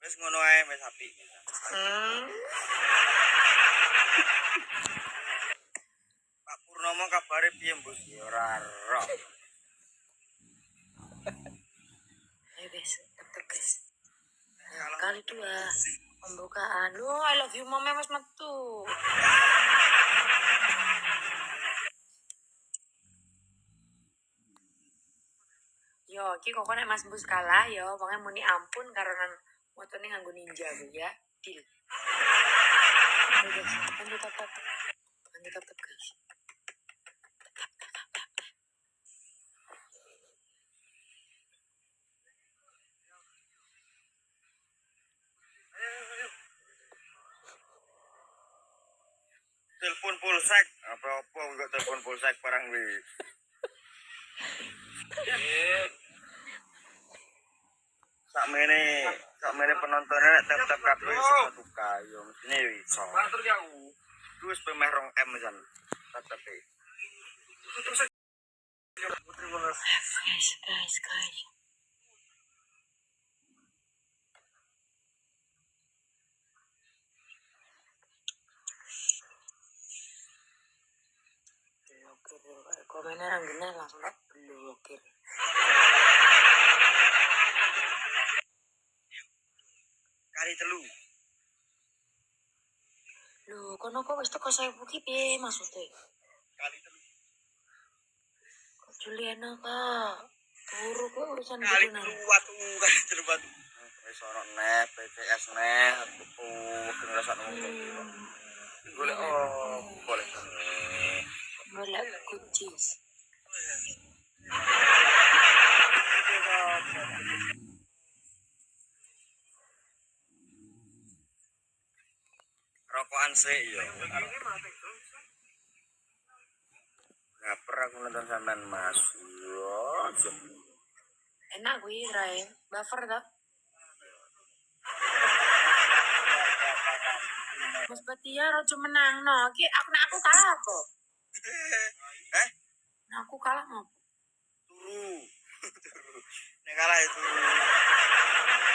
Wis ngono ae wis apik. Pak Purnomo kabare piye, Bos? Ya ora ero. Ayo guys, tetep guys. Kali 2 pembukaan. Oh, I love you mama mas metu. Yo, iki kok nek Mas Bus kalah yo, pokoknya muni ampun karena motone nganggo ninja bu ya. Deal. Ayo guys, lanjut tetep. Lanjut tetep guys. Telepon polsek, apa-apa enggak telepon polsek barang wis. Sakmene penontonnya nek tetep kabeh satu kayo mesine yo iso. Matur ki aku. Wis pemeh 2M jan tetepe. Guys. Komennya ranggenya langsung blokir. Kali 3. Loh, kono kok wis teko 1000 ki piye maksudnya? Kali 3. Kok Juliana kak? Turu kok urusan Kali gitu watu kali 3 watu. Wis ono nep, PCS nep, aku ngrasakno ngono. Golek boleh. Golek kucis. Rokokan sik ya. Ngaper aku nonton sampean Mas. Yo. Enak gue Rai, buffer dah. Mas Batia rojo menang no. Ki aku kalah apa? Nah, aku kalah mau. Turu. Nek kalah itu.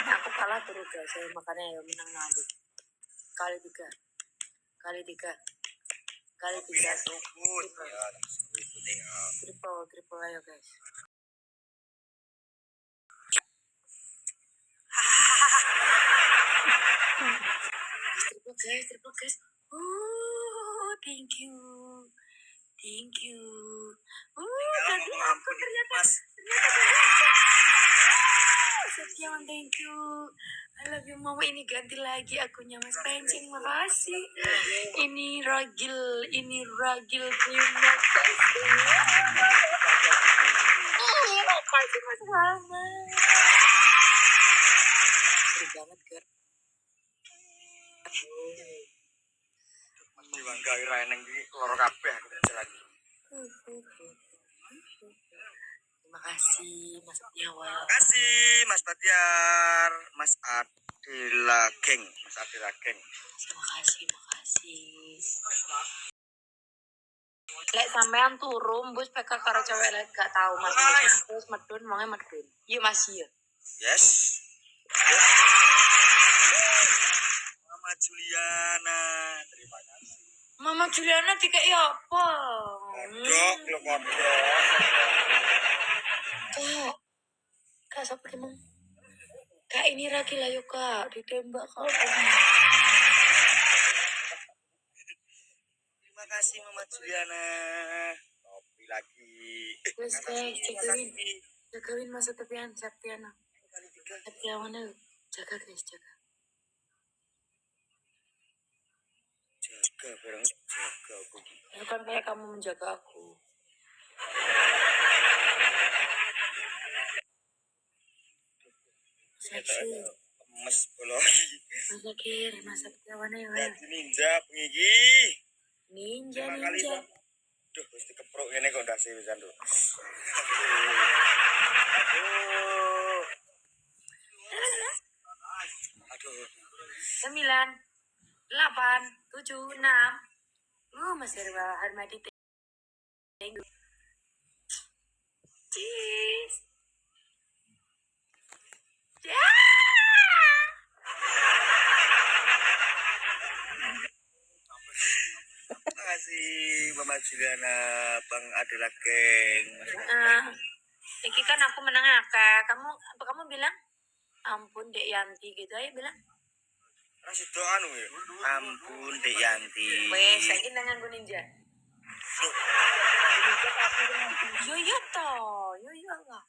Nah, aku kalah turu guys. Makanya ya menang aku. Kali 3. Kali 3. Kali 3. Triple ayo guys. Triple guys. Thank you. Ganti aku ternyata. Setiawan, thank you. I love you mama, ini ganti lagi akunnya Mas Pencing, makasih. Ini ragil, terima kasih. Makasih Mas Mama. Seru banget Gar. Mesti bangga ira nang iki loro kabeh aku jalan. Terima kasih Mas Setiawan. Terima kasih Mas Batiar, Mas Adila Geng. Terima kasih. Lek sampean turun bus PK karo cewek lek gak tahu Mas. Terus medun. Iya Mas iya. Yes. Mama Juliana, terima kasih. Mama Juliana dikai apa? Kodok. Kak siapa emang? Kak ini lagi lah yuk kak, ditembak kalau Terima kasih Mama Juliana. Kopi lagi. Terus guys, jagain masa Septiana. Septiana jaga guys, jaga aku. Bukan kayak kamu menjaga aku. Seksi. Mas bologi. Mas Akir, Mas Septiana ya. Ninja pengigi. Ninja. Duh, mesti keprok ngene kok ndase pisan lho. Aduh. 9, 8, 7, 6. Mas Harmadi. Thank you. Cheese. kemajuan Bang Adela Geng. Iki kan aku menang akeh. Kamu bilang ampun Dek Yanti gitu aja bilang. Terus itu anu ya. Ampun Dek Yanti. Wes, saiki nang nganggo ninja. Yo yo toh, yo yo lah.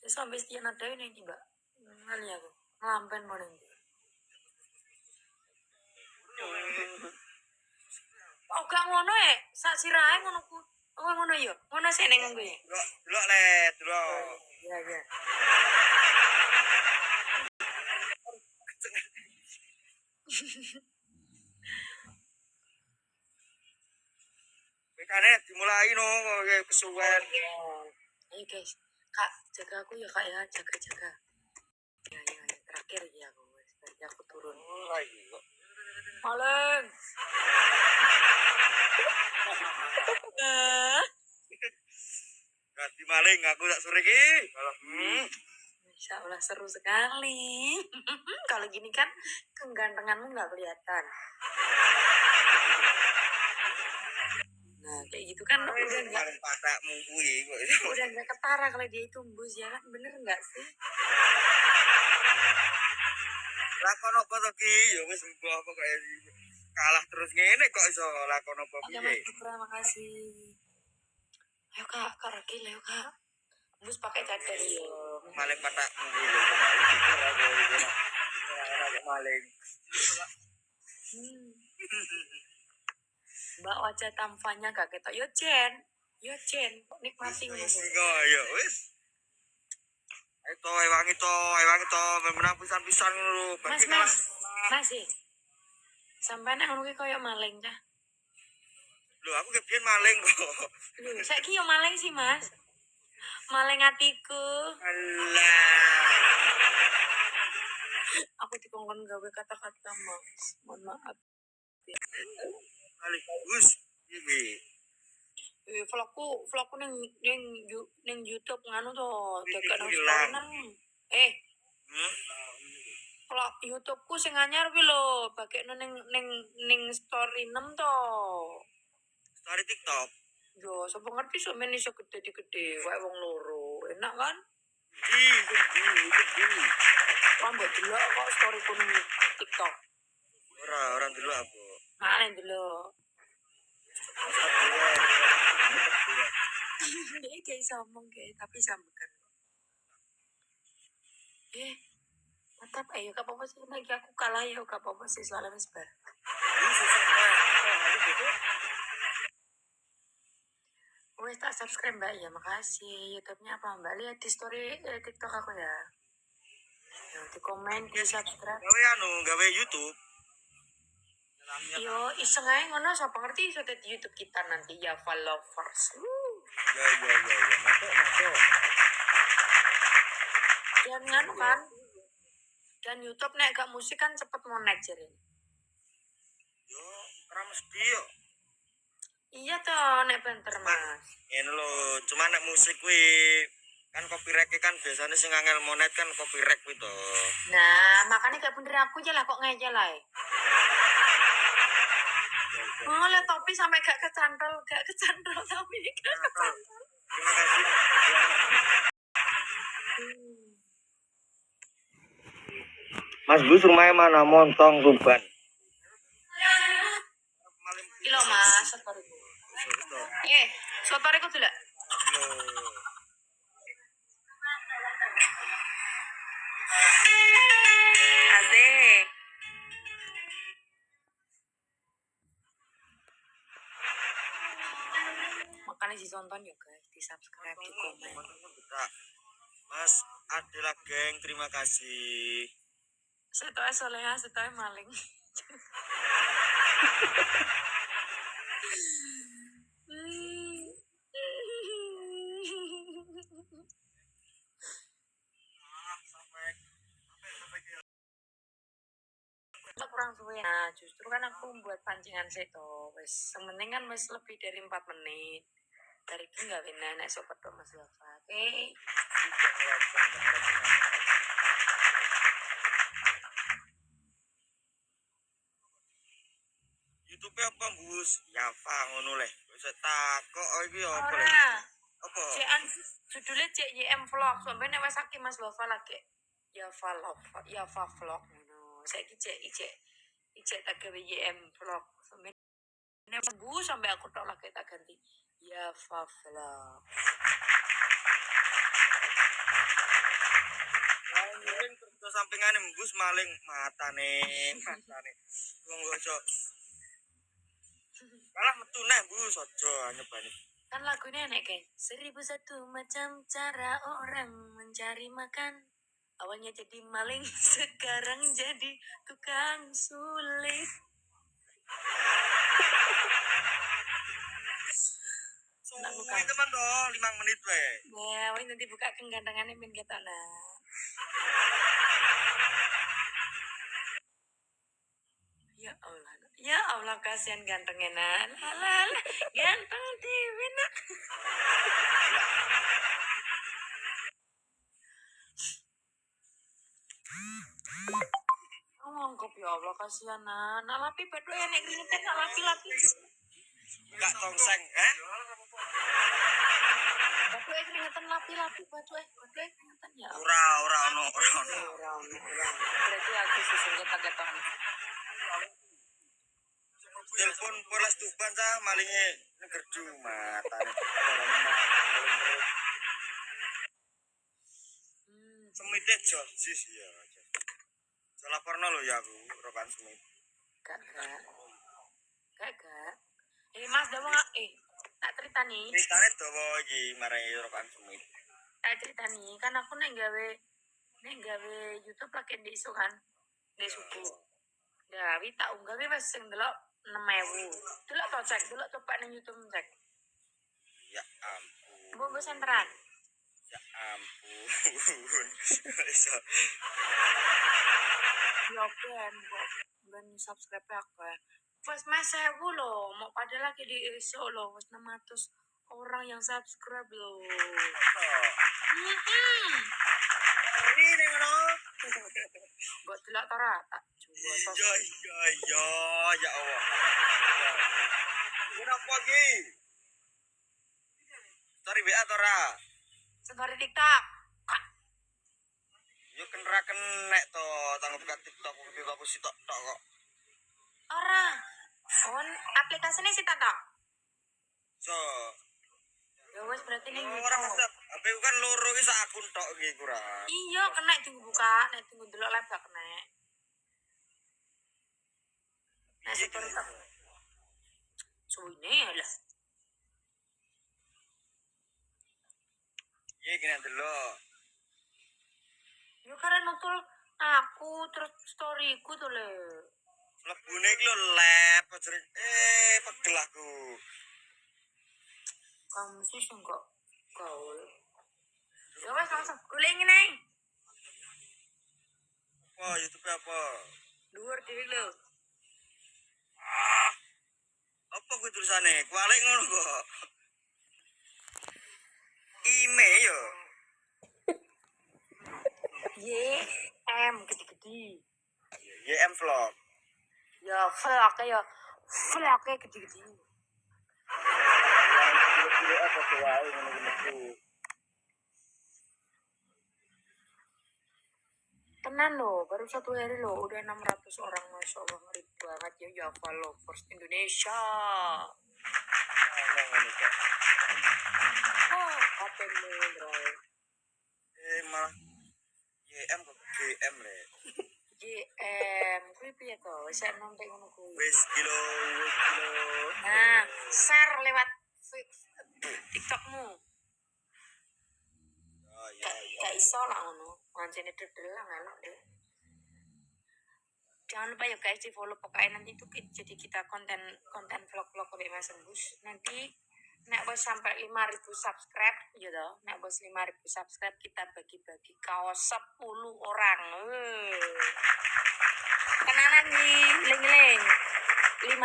Sampai setia nada ini tiba. Ngali aku. Ngelampen mau nanti. Oh gak ngono sak sirahe ngono ku. Oh ngono yo. Ngono sik ning nganggo ya. Delok le, delok. Iya iya. Bekane dimulai no kesuwen. Ayo guys. Kak, jaga aku ya Kak ya, jaga-jaga. Ya ya, ya. Terakhir ya aku wes. Berarti aku turun. Maleng. Ganti maling aku tak sore iki. Insya Allah seru sekali. Kalau gini kan kegantenganmu nggak kelihatan. Nah kayak gitu kan udah nggak patakmu kuwi kok. udah nggak ketara kalau dia itu embus ya kan, bener nggak sih? Lakon apa to ki? Ya wis mbah apa kok kalah terus ngene kok iso lakon apa Oke piye? Mas Putra, makasih. Ayo kak, kak Rakil, ayo kak. Embus pakai cadar yo. Maling patakmu kuwi lho maling. Mbak wajah tampaknya gak ketok yo Jen. Yo Jen, nikmati ngono. Singo ya wis. Wangi to, menang pisan-pisan ngono lho. Mas sih. Sampai nek ngono ki koyo maling dah. Lho aku kepian maling kok. Lho, saiki yo maling sih, Mas. Maling hatiku. Alah. Aku dikongkon gawe kata-kata, Mas. Mohon maaf. Maling Gus. Iki. Vlogku ning YouTube nganu to, Itu nang hilang. story. Vlog YouTubeku sing anyar kuwi lho, bagekno ning story 6 to. Story TikTok. Yo, sapa ngerti sampeyan iso gede-gede wae wong loro. Enak kan? Di. Kan mbok delok kok story ku ning TikTok. Orang dulu aku. Mana delok. Dia kayak sombong kayak tapi sambukan. Tetap ayo gak apa-apa sih lagi aku kalah ya gak apa-apa sih soalnya wis bar. Wes tak subscribe Mbak ya, makasih. YouTube-nya apa Mbak? Lihat di story TikTok aku ya. Di komen, di subscribe. Gawe YouTube. Yo, iseng aja ngono sapa ngerti iso di YouTube kita nanti ya followers. Ya. Masuk. Dan nganu kan. Dan YouTube nek gak musik kan cepet monet jadi. Yo, ora mesti yo. Iya toh, nek banter Mas. Ngene lho, cuma nek musik kuwi kan copyright kan biasanya sing angel monet kan copyright kuwi to. Nah, makanya gak bener aku aja lah kok ngejel lah. Oh, le topi sampai gak kecantol tapi gak kecantol. Terima kasih. Mas Gus rumahnya mana? Montong Tuban. Ilo Mas, sotoriku. Sotoriku dulu. Asik. Makanya ditonton ya guys, di subscribe, di komen. Mas Adela Geng, terima kasih. Setoke soleha, setoke maling. Kurang suwe. Nah, justru kan aku membuat pancingan seto. Wes, sementing kan wes lebih dari 4 menit. Dari itu nggak benar, nek sobat Mas Lava. Oke. YouTube apa Apa bus? Yafa ngono leh. Wis takok iki apa leh? Ora. Apa? Cekan judulnya CYM vlog. Sampai nek wis aki Mas Lova lagi. Yafa vlog ngono. Saiki cek tak gawe YM vlog. Sampai nek bu sampai aku tok lagi tak ganti. Yafa vlog. Maling kerja sampingane mbus maling matane. Wong ojo. Kalah metu neh mbus ojo nyobani. Kan lagunya enak kan? 1001 macam cara orang mencari makan. Awalnya jadi maling, sekarang jadi tukang sulit. Suwi teman toh 5 menit we. Ya, wih nanti buka kegantengannya min kita nah. Ya Allah kasihan gantengnya nah. Lah, ganteng TV nak. Ngongkop ya Allah kasihan nah. Nak lapi bedo ya nek keringetan nak lapi. Enggak tongseng, eh? Bedo ya keringetan lapi bedo ya keringetan ya. Ora ono. Berarti aku sesungguhnya kagetan. Telepon polas tuban cah malinge negerdu matane. Semite Jorjis ya. Salah porno lo ya aku rokan semit. Gak. Mas dawa tak cerita nih. Ceritane dawa iki marai rokan semit. Tak cerita nih, kan aku nek gawe YouTube lagi di iso kan. Di suku. Ya, wi tak unggah wi wis sing delok 6.000. Delok to cek, delok coba ning YouTube cek. Ya ampun. Mbok senteran. Ya ampun. Iso. Ya kan, kok ben subscribe aku. Pas Mas 1000 loh, mau pada lagi di iso loh, wis 600 orang yang subscribe loh. Ini ngono. Mbok delok to ra tak jual tos. Ya Allah. Kenapa iki? Story WA to ra? Story TikTok. Yo kenra kenek to, tanggo buka TikTok sitok tok kok. Ora. On aplikasinya sih tak. So, Ya wes berarti ning ora mesti. HP ku kan loro iki sak akun tok iki kurang. Iya, kena tunggu buka, nek tunggu delok live gak kena. Nah, story tak. Suwine lah. Iya gini delok. Yo karena nonton aku terus storyku tuh le. Lebune iki lho lep pegel aku. Kamu sih enggak gaul. Ya wes langsung golek ngene. Wah, YouTube apa? Dhuwur dhewe lho. Apa kuwi tulisane? Kualik ngono kok. Email yo. YM gede-gede. YM vlog. Ya vlog ya. Vlog gede-gede. Video apa tuh wae ngono-ngono. Tenan loh, baru 1 hari loh, udah 600 orang, Masya Allah, ngeri banget ya, Java Lovers Indonesia. Oh, HP-mu, bro. Malah YM kok GM le. GM, kuwi piye to? Wis sampe ngono kuwi. Wis kilo. Nah, share lewat TikTokmu. Oh iya. Gak iso lah ngono. Mancene dedel lah elok deh. Jangan lupa ya guys di follow pokoknya nanti itu jadi kita konten vlog-vlog ke Mas Embus. Nanti nek bos sampai 5.000 subscribe ya toh. Nek bos 5.000 subscribe kita bagi-bagi kaos 10 orang. Kenalan nih, ling-ling. 5.000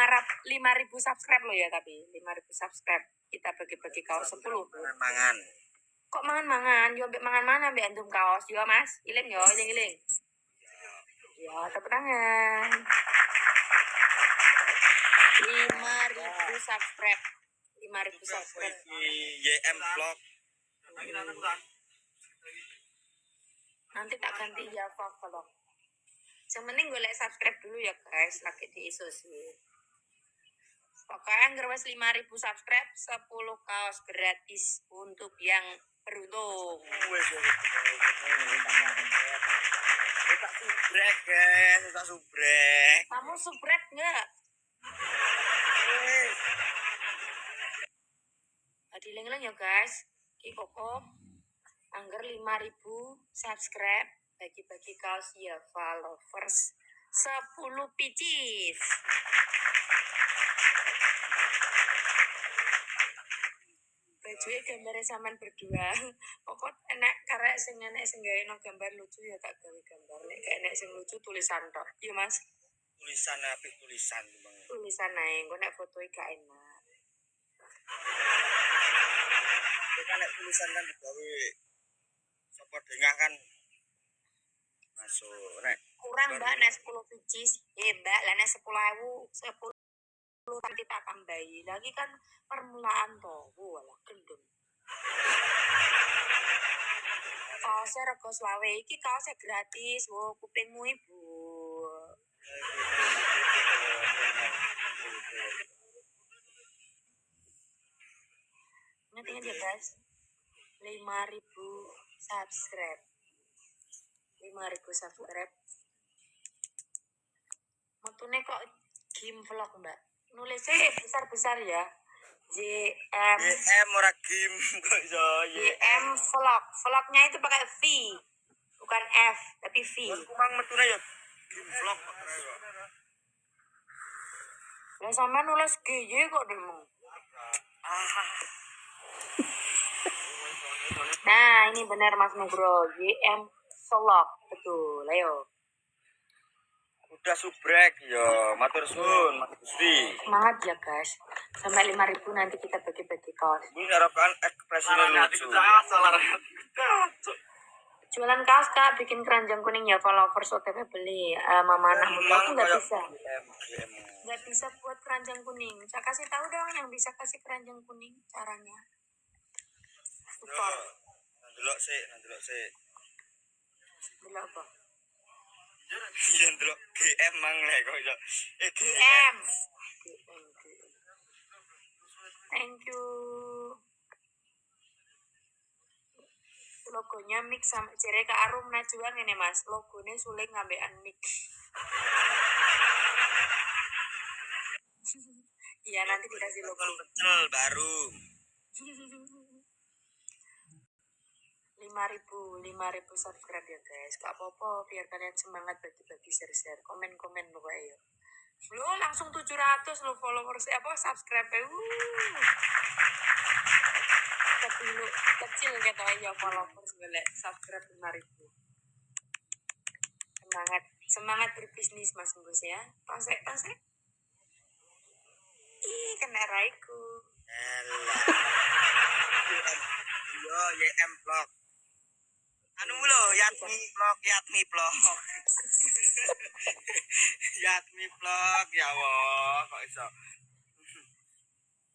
subscribe lo ya, tapi 5.000 subscribe kita bagi-bagi kaos 10. Mangan. Kok mangan-mangan? Yo mbek mangan mana mbek antum kaos yo Mas. Iling yo, iling. Ya, tepuk tangan. 5.000 subscribe. 5.000 subscribe. YM vlog. Nanti tak ganti ya vlog. Sementing golek subscribe dulu ya guys, lagi di sih. Pokoknya ngerwes 5.000 subscribe, 10 kaos gratis untuk yang beruntung. Tak subrek guys, tak subrek. Kamu subrek nggak? Tadi leng-leng ya guys. Ki Koko anggar 5.000 subscribe, bagi-bagi kaos ya followers 10 pieces. Bajunya gambarnya saman berdua. Pokok enak karek sing gawe no gambar lucu ya tak gawe gambar. Nek gak enak sing lucu tulisan tok. Iya Mas. Tulisan apik tulisan Bang. Tulisan ae, engko nek fotoe gak enak. Kan nek tulisan kan digawe sapa dengah kan masuk nek Kurang Mbak nek 10 pieces. Mbak, lah nek 10.000 nanti tak tambahi. Lagi kan permulaan toh. Walah gendeng. Kaosnya rego 20 iki kaosnya gratis. Wo kupingmu Ibu. Ingat ya guys. 5.000 subscribe. 5.000 subscribe. Motune kok game vlog Mbak. Nulisnya besar-besar ya. YM ora game kok iso YM vlog. Vlognya itu pakai V. Bukan F, tapi V. Kumang metune ya game vlog kok. Lah sama nulis GY kok demo. Nah, ini benar Mas Nugro. YM vlog. Betul, ayo. Udah subrek ya, matur suwun Mas Gusti. Semangat ya guys. Sampai 5.000 nanti kita bagi-bagi kaos. Ini harapan ekspresinya lucu. Jualan kaos Kak, bikin keranjang kuning ya. Followers OTP beli. Mama anak muda aku nggak bisa. Nggak bisa buat keranjang kuning. Saya kasih tahu dong yang bisa kasih keranjang kuning caranya. Support. Ndelok sik. Dulu apa? Iya ndelok GM mang lek kok iso. GM. Thank you. Logonya mix sama jere Kak Arum Najwa ngene Mas. Logonya suling ngambekan mix. Iya nanti dikasih logo Pecel baru. 5.000 subscribe ya guys. Gak apa-apa biar kalian semangat bagi-bagi share-share. Komen-komen pokoknya ya. Lo langsung 700 lo followers apa subscribe kecil gitu aja followers boleh subscribe 5.000. Semangat berbisnis Mas Bos ya. Pasek. Ih kena raiku. Yo YM vlog. Anu lho, Yatmi vlog. Yatmi vlog ya Allah, kok iso.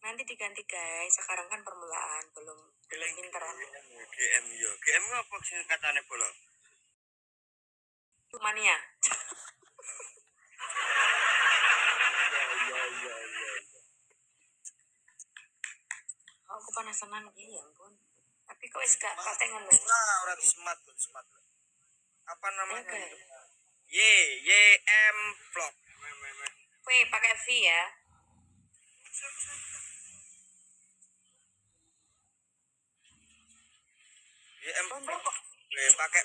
Nanti diganti guys. Sekarang kan permulaan belum pinter. GM yo. GM apa singkatane bola? Mania. Iya. Aku panasanan ya ampun. Tapi kok wis gak patengan lho. Ora semat. Apa namanya? Okay. YM vlog. Pakai V ya. YM vlog. Pakai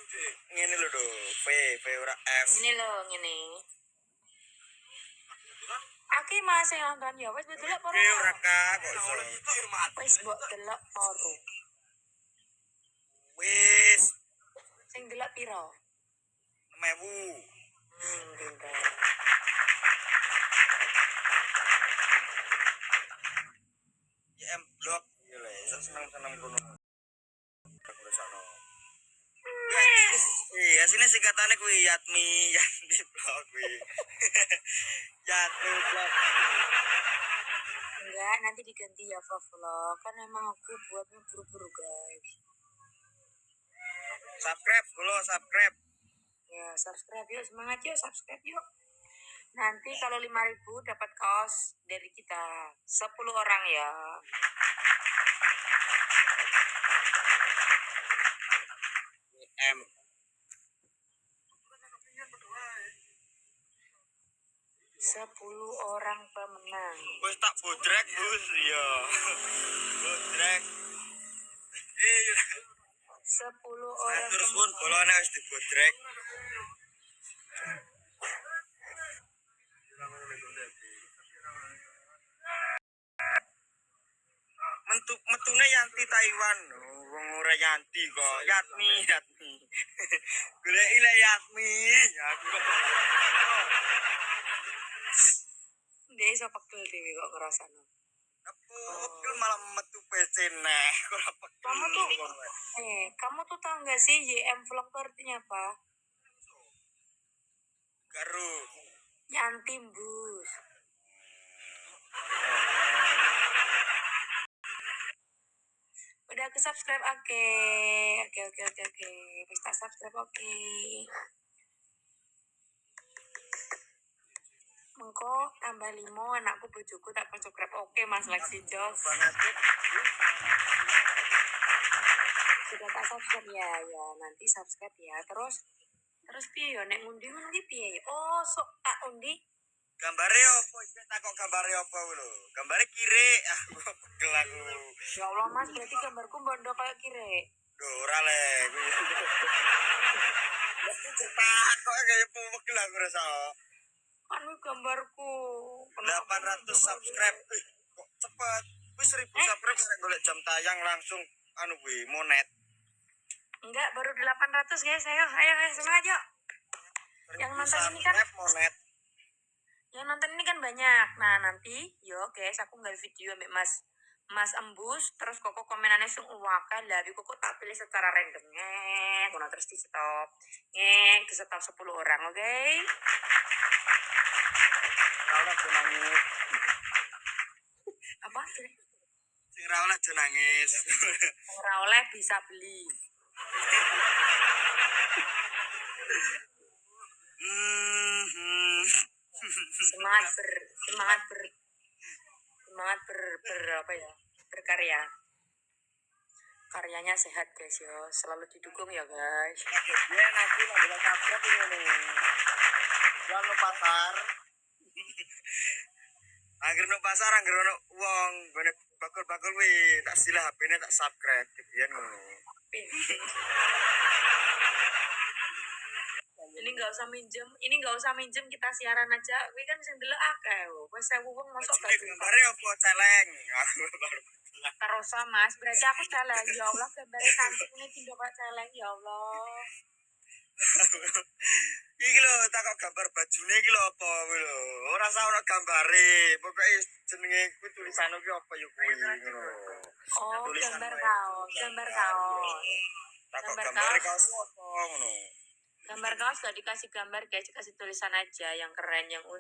ngene lho do. V ora F. Ini lho ngene. Aki masih nonton ya wis delok poro. Ora kak kok iso. Wis mbok delok poro. Wis. Sing delok piro? 6.000. Pinter. YM vlog. Iya lho, seneng kono. Iya Asine singkatane kuwi Yatmi vlog kuwi. Yatmi vlog. Enggak, nanti diganti ya vlog. Kan emang aku buatnya buru-buru guys. Subscribe dulu, subscribe. Ya subscribe yuk, semangat yuk, subscribe yuk. Nanti kalau 5.000 dapat kaos dari kita 10 orang ya. M. 10 orang pemenang. Wis tak bodrek, Bos. Iya. Bodrek. 10 orang Terus pun pemenang. bolone wis dibodrek. Metune Yanti Taiwan. Wong ora Yanti kok. Yatmi. Golek ile Yatmi. Aku kok. Dia iso pegel dewe kok ngerasano. Aku malah metu PC neh. Ora pegel. Kamu tuh tahu nggak sih YM vlog tuh artinya apa? Garu. Yanti bus. Udah aku subscribe, oke. Bisa tak subscribe, oke. Mengko tambah 5 anakku bojoku tak subscribe, oke Mas Lexi Jos. Sudah tak subscribe ya, nanti subscribe ya. Terus piye ya nek ngundi ngono ki piye ya? Oh, sok tak undi. Gambare opo? Tak kok gambare opo lho? Gambare kire. Aku pegel aku. Ya Allah Mas, berarti gambarku bondo kayak kire. Duh, ora le. Cetak kok kayak pegel aku rasa. Kan gambarku 800 subscribe. Kok cepet? Wis 1000 subscribe nek golek jam tayang langsung anu kuwi monet. Enggak, baru 800 guys. Ayo semangat yuk. Yang nonton ini kan monet. Yang nonton ini kan banyak. Nah, nanti yo guys, aku nggak video ambek Mas Embus, terus koko komenannya sung uwaka dari koko tak pilih secara random kono terus di stop di stop 10 orang, oke? Ora aja nangis. Apa sih? Sing ra oleh aja nangis. Ora oleh bisa beli. semangat apa ya, berkarya. Karyanya sehat guys yo, selalu didukung ya guys. Ya nanti nggak subscribe ini. Jangan pasar. Angger no pasar, angger no uang, bener bakul wi, tak silah HP-nya tak subscribe, kebian ngono. Ini nggak usah minjem, kita siaran aja. Wi kan sing delok akeh. Wes 1000 wong mosok gak Gambare opo celeng. Terus Mas, berarti aku celeng. Ya Allah, gambarnya cantik ini pindo kok celeng ya Allah. Iki lho tak kok gambar bajune iki lho apa kuwi lho. Ora usah ono gambare. Pokoke jenenge kuwi tulisane ki apa ya kuwi ngono. Oh, gambar kaos. Tak kok gambare kaos apa ngono. Gambar kaos gak dikasih gambar guys, kasih tulisan aja yang keren, yang unik.